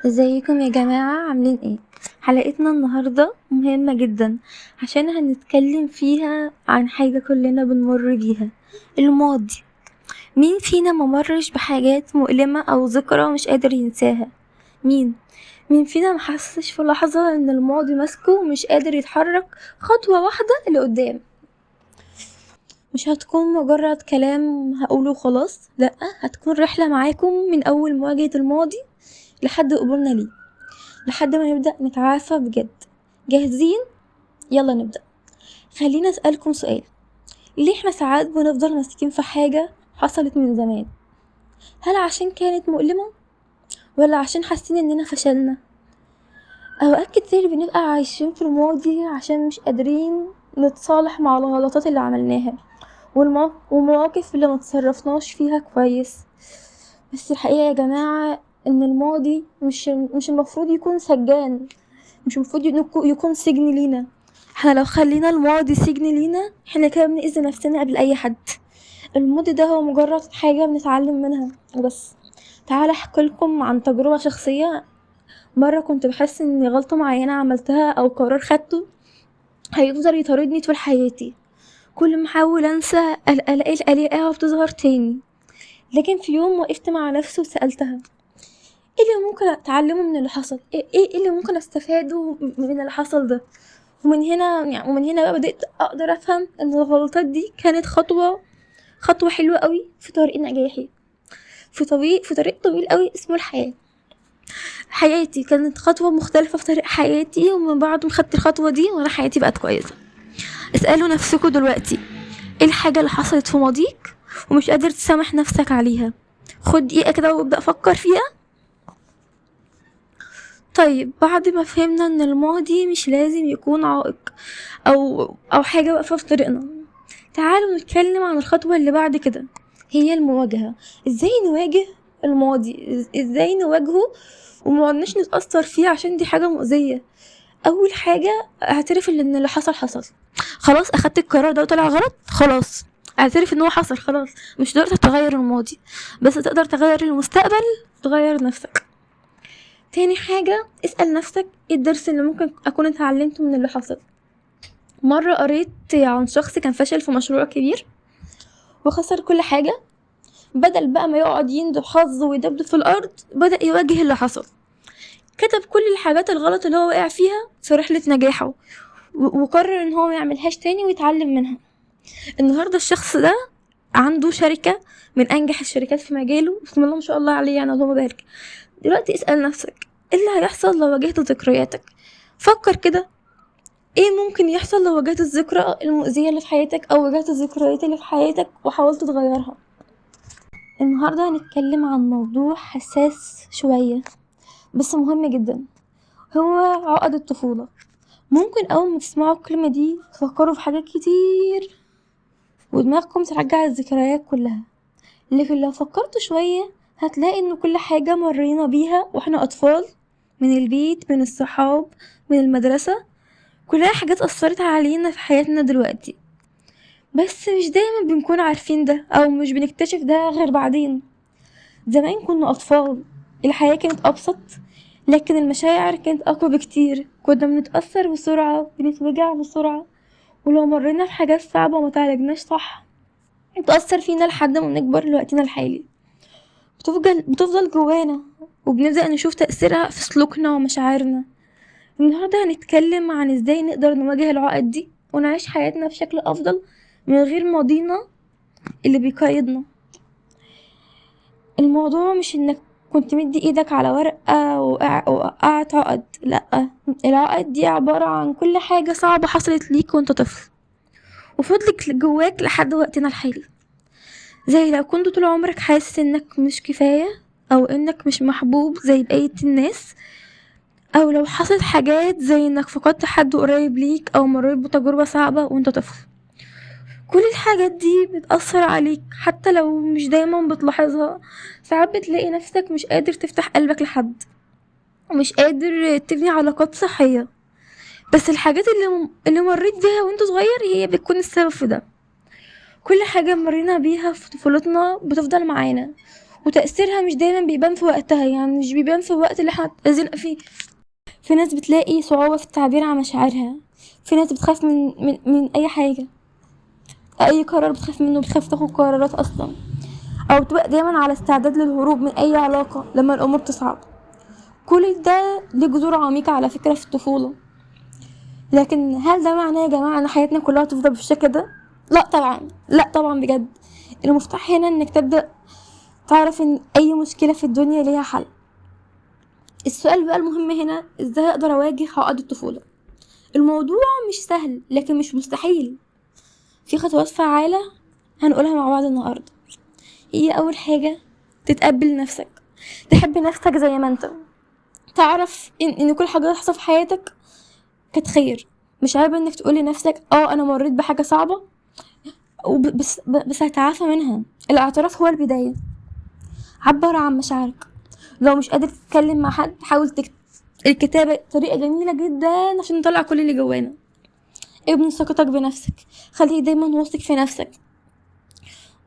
ازيكم يا جماعة، عاملين ايه؟ حلقتنا النهاردة مهمة جدا عشان هنتكلم فيها عن حاجة كلنا بنمر بيها: الماضي. مين فينا ممرش بحاجات مؤلمة او ذكرى مش قادر ينساها؟ مين فينا محسش في لحظة ان الماضي ماسكه ومش قادر يتحرك خطوة واحدة لقدام؟ مش هتكون مجرد كلام هقوله خلاص، لأ، هتكون رحلة معاكم من اول مواجهة الماضي لحد قبولنا ليه، لحد ما نبدأ نتعافى بجد. جاهزين؟ يلا نبدأ. خلينا أسألكم سؤال: ليه احنا ساعات بنفضل ماسكين في حاجة حصلت من زمان؟ هل عشان كانت مؤلمة، ولا عشان حاسين اننا فشلنا؟ اوقات كتير بنبقى عايشين في الماضي عشان مش قادرين نتصالح مع الغلطات اللي عملناها والمواقف اللي متصرفناش فيها كويس. بس الحقيقة يا جماعة ان الماضي مش المفروض يكون سجان، مش المفروض يكون سجن لينا. احنا لو خلينا الماضي سجن لينا احنا كده بنأذي نفسنا قبل اي حد. الماضي ده هو مجرد حاجة بنتعلم منها وبس. تعال احكي لكم عن تجربة شخصية. مرة كنت بحس ان غلطة معينة عملتها او قرار خدته هيفضل يطاردني طول حياتي. كل ما احاول انسى الاقيها بتظهر تاني. لكن في يوم وقفت مع نفسي وسألتها: ايه اللي ممكن اتعلمه من اللي حصل؟ ايه اللي ممكن استفاده من اللي حصل ده؟ ومن هنا بقى بدأت اقدر افهم ان الغلطات دي كانت خطوة حلوة قوي في طريق نجاحي، في طريق طويل قوي اسمه الحياة. حياتي كانت خطوة مختلفة في طريق حياتي، ومن بعد ما خدت الخطوة دي وانا حياتي بقت كويسة. اسألوا نفسكوا دلوقتي: ايه الحاجة اللي حصلت في ماضيك ومش قادر تسامح نفسك عليها؟ خد دقيقة كده وابدأ فكر فيها. طيب، بعد ما فهمنا ان الماضي مش لازم يكون عائق او حاجة واقفة في طريقنا، تعالوا نتكلم عن الخطوة اللي بعد كده، هي المواجهة. ازاي نواجه الماضي؟ ازاي نواجهه ومقعدناش نتأثر فيه عشان دي حاجة مؤذية؟ اول حاجة، اعترف ان اللي حصل. خلاص، اخدت القرار ده وطلع غلط، خلاص اعترف ان هو حصل. خلاص، مش تقدر تغير الماضي، بس تقدر تغير المستقبل، تغير نفسك. تاني حاجة، اسأل نفسك: ايه الدرس اللي ممكن اكون اتعلمته من اللي حصل؟ مرة قريت عن شخص كان فشل في مشروع كبير وخسر كل حاجة. بدل بقى ما يقعد يندب حظه ويدبدب في الارض، بدأ يواجه اللي حصل. كتب كل الحاجات الغلط اللي هو وقع فيها في رحلة نجاحه، وقرر ان هو ما يعملهاش تاني ويتعلم منها. النهاردة الشخص ده عنده شركة من انجح الشركات في مجاله، بسم الله ما شاء الله عليه، يعني اللهم بارك. دلوقتي اسأل نفسك: ايه اللي هيحصل لو واجهت ذكرياتك؟ فكر كده، ايه ممكن يحصل لو واجهت الذكرى المؤذية اللي في حياتك او واجهت الذكريات اللي في حياتك وحاولت تغيرها؟ النهاردة هنتكلم عن موضوع حساس شوية بس مهم جدا، هو عقد الطفولة. ممكن اول ما تسمعوا الكلمة دي تفكروا في حاجات كتير ودماغكم ترجع الذكريات كلها، لكن لو فكرتوا شوية هتلاقي ان كل حاجة مرينا بيها واحنا اطفال، من البيت، من الصحاب، من المدرسة، كلها حاجات اثرت علينا في حياتنا دلوقتي. بس مش دايما بنكون عارفين ده او مش بنكتشف ده غير بعدين. زمان كنا اطفال، الحياة كانت ابسط، لكن المشاعر كانت اقوى بكتير. كنا بنتأثر بسرعة، بنتوجع بسرعة، ولو مرينا في حاجات صعبة وما تعالجناش صح بتأثر فينا لحد ما بنكبر لوقتنا الحالي. بتفضل جوانا، وبنبدأ نشوف تأثيرها في سلوكنا ومشاعرنا. النهاردة هنتكلم عن ازاي نقدر نواجه العقد دي ونعيش حياتنا بشكل أفضل من غير ماضينا اللي بيقيدنا. الموضوع مش انك كنت مدي ايدك على ورقة وقعت عقد، لأ، العقد دي عبارة عن كل حاجة صعبة حصلت ليك وانت طفل وفضلت جواك لحد وقتنا الحالي. زي لو كنت طول عمرك حاسس انك مش كفاية او انك مش محبوب زي بقية الناس، او لو حصلت حاجات زي انك فقدت حد قريب ليك او مريت بتجربة صعبة وانت طفل. كل الحاجات دي بتأثر عليك حتى لو مش دايما بتلاحظها. ساعات بتلاقي نفسك مش قادر تفتح قلبك لحد ومش قادر تبني علاقات صحية، بس الحاجات اللي مريت بيها وانت صغير هي بتكون السبب في ده. كل حاجة مرينا بيها في طفولتنا بتفضل معانا وتأثيرها مش دايما بيبان في وقتها، يعني مش بيبان في الوقت اللي احنا اتأذينا فيه. في ناس بتلاقي صعوبة في التعبير عن مشاعرها، في ناس بتخاف من اي حاجة، اي قرار بتخاف منه، بتخاف تاخد قرارات اصلا، او بتبقى دايما على استعداد للهروب من اي علاقة لما الامور تصعب. كل ده ليه جذور عميقة على فكرة في الطفولة. لكن هل ده معناه يا جماعة ان حياتنا كلها تفضل بالشكل ده؟ لا طبعا، لا طبعا بجد. المفتاح هنا انك تبدأ تعرف ان اي مشكلة في الدنيا ليها حل. السؤال بقى المهم هنا، ازاي اقدر اواجه عقد الطفولة؟ الموضوع مش سهل لكن مش مستحيل. في خطوات فعالة هنقولها مع بعض النهاردة. هي اول حاجة، تتقبل نفسك، تحب نفسك زي ما انت، تعرف ان كل حاجة تحصل في حياتك كانت خير. مش عيب انك تقول لنفسك انا مريت بحاجة صعبة بس هتعافى منها. الاعتراف هو البداية. عبر عن مشاعرك، لو مش قادر تتكلم مع حد حاول تكتب. الكتابة طريقة جميلة جدا عشان نطلع كل اللي جوانا. ابني ثقتك بنفسك، خليك دايما واثق في نفسك،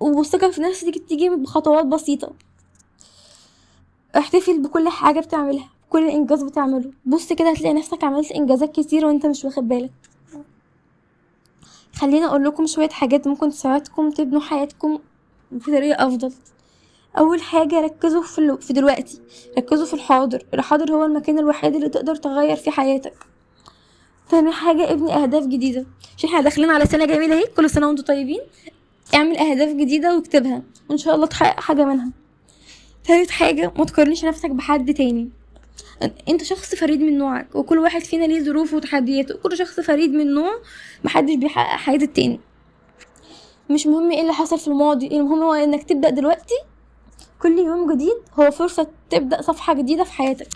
والثقة في نفسك تيجي بخطوات بسيطة. احتفل بكل حاجة بتعملها، كل انجاز بتعمله. بص كده هتلاقي نفسك عملت انجازات كتير وانت مش واخد بالك. خلينا اقول لكم شوية حاجات ممكن تساعدكم تبنوا حياتكم بطريقة افضل. اول حاجة، ركزوا في دلوقتي، ركزوا في الحاضر. الحاضر هو المكان الوحيد اللي تقدر تغير فيه حياتك. تاني حاجة، ابني اهداف جديدة، عشان احنا داخلين على سنة جميلة اهي، كل سنة وانتم طيبين. اعمل اهداف جديدة واكتبها وان شاء الله تحقق حاجة منها. تالت حاجة، ما تقارنش نفسك بحد تاني. انت شخص فريد من نوعك، وكل واحد فينا ليه ظروفه وتحدياته، وكل شخص فريد من نوع، محدش بيحقق حياة التاني. مش مهم ايه اللي حصل في الماضي، المهم هو انك تبدأ دلوقتي. كل يوم جديد هو فرصة تبدأ صفحة جديدة في حياتك.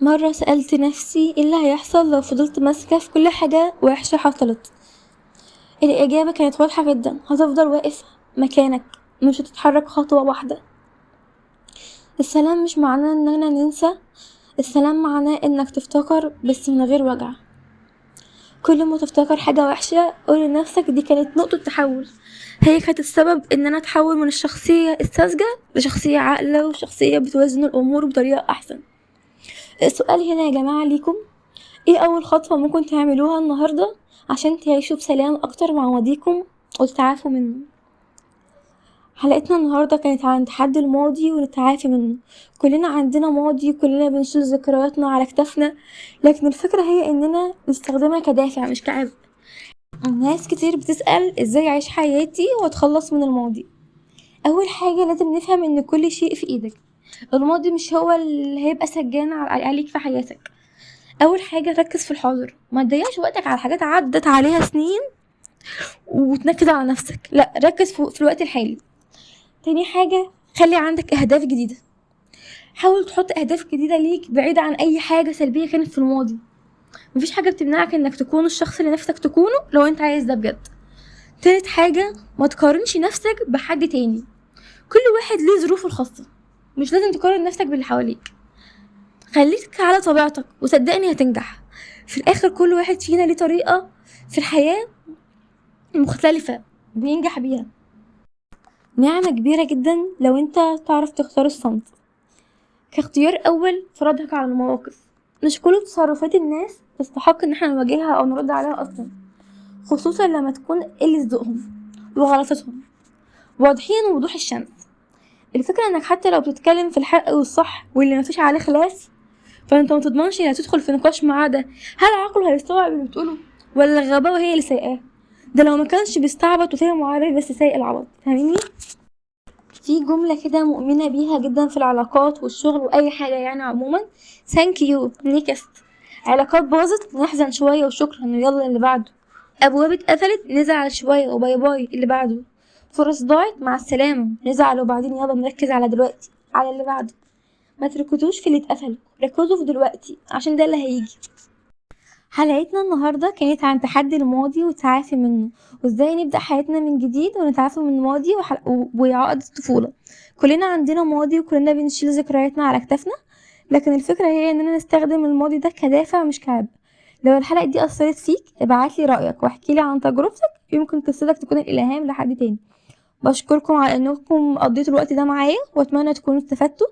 مرة سألت نفسي ايه اللي هيحصل لو فضلت ماسكة في كل حاجة وحشة حصلت. الإجابة كانت واضحة جدا، هتفضل واقف مكانك، مش هتتحرك خطوة واحدة. السلام مش معناه اننا ننسى، السلام معناه انك تفتكر بس من غير وجع. كل ما تفتكر حاجة وحشة قول لنفسك دي كانت نقطة تحول، هي كانت السبب ان انا اتحول من الشخصية الساذجة لشخصية عاقلة وشخصية بتوازن الامور بطريقة احسن. السؤال هنا يا جماعة ليكم، ايه اول خطوة ممكن تعملوها النهاردة عشان تعيشوا بسلام اكتر مع ماضيكم وتتعافوا منه؟ حلقتنا النهاردة كانت عن تحدي الماضي ونتعافي منه. كلنا عندنا ماضي، كلنا بنشيل ذكرياتنا على كتافنا، لكن الفكرة هي اننا نستخدمها كدافع مش كعبء. ناس كتير بتسأل ازاي اعيش حياتي واتخلص من الماضي. اول حاجة لازم نفهم ان كل شيء في ايدك. الماضي مش هو اللي هيبقى سجان عليك في حياتك. اول حاجة ركز في الحاضر، ما تضيعش وقتك على حاجات عدت عليها سنين وتنكد على نفسك، لا ركز في الوقت الحالي. تاني حاجة، خلي عندك اهداف جديدة. حاول تحط اهداف جديدة ليك بعيدة عن اي حاجة سلبية كانت في الماضي. مفيش حاجة بتمنعك انك تكون الشخص اللي نفسك تكونه لو انت عايز ده بجد. تالت حاجة، ما تقارنش نفسك بحد تاني. كل واحد ليه ظروفه الخاصة، مش لازم تقارن نفسك باللي حواليك. خليك على طبيعتك وصدقني هتنجح. في الاخر كل واحد فينا ليه طريقة في الحياة مختلفة بينجح بيها. نعمة كبيرة جدا لو انت تعرف تختار الصمت كاختيار اول في ردك على المواقف. مش كل تصرفات الناس تستحق ان احنا نواجهها او نرد عليها اصلا، خصوصا لما تكون قلة ذوقهم وغلطتهم واضحين وضوح الشمس. الفكرة انك حتى لو بتتكلم في الحق والصح واللي مفيش عليه خلاف، فانت متضمنش انك تدخل في نقاش معاه ده هل عقله هيستوعب اللي بتقوله ولا الغباوة هي اللي سايقاه. ده لو ما كانش بيستعبط وفاهم وعارف بس سايق العبط، فاهميني؟ في جملة كده مؤمنة بيها جدا في العلاقات والشغل واي حاجة يعني عموما، thank you next. علاقات باظت نحزن شوية وشكرا ويلا اللي بعده. ابواب اتقفلت نزعل شوية وباي باي اللي بعده. فرص ضاعت مع السلامة نزعل وبعدين يلا نركز على دلوقتي على اللي بعده. ما تركزوش في اللي اتقفل، ركزوا في دلوقتي عشان ده اللي هيجي. حلقتنا النهاردة كانت عن تحدي الماضي والتعافي منه، وازاي نبدأ حياتنا من جديد ونتعافى من الماضي وعقد الطفولة. كلنا عندنا ماضي وكلنا بنشيل ذكرياتنا على كتافنا، لكن الفكرة هي اننا نستخدم الماضي ده كدافع مش كعبء. لو الحلقة دي أثرت فيك ابعتلي رأيك واحكيلي عن تجربتك، يمكن قصتك تكون الإلهام لحد تاني. بشكركم على انكم قضيتوا الوقت ده معايا، واتمنى تكونوا استفدتوا.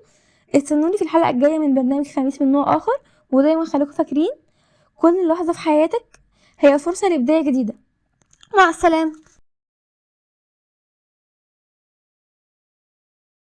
استنوني في الحلقة الجاية من برنامج خميس من نوع اخر، ودايما خليكم فاكرين كل لحظة في حياتك هي فرصة لبداية جديدة. مع السلامة.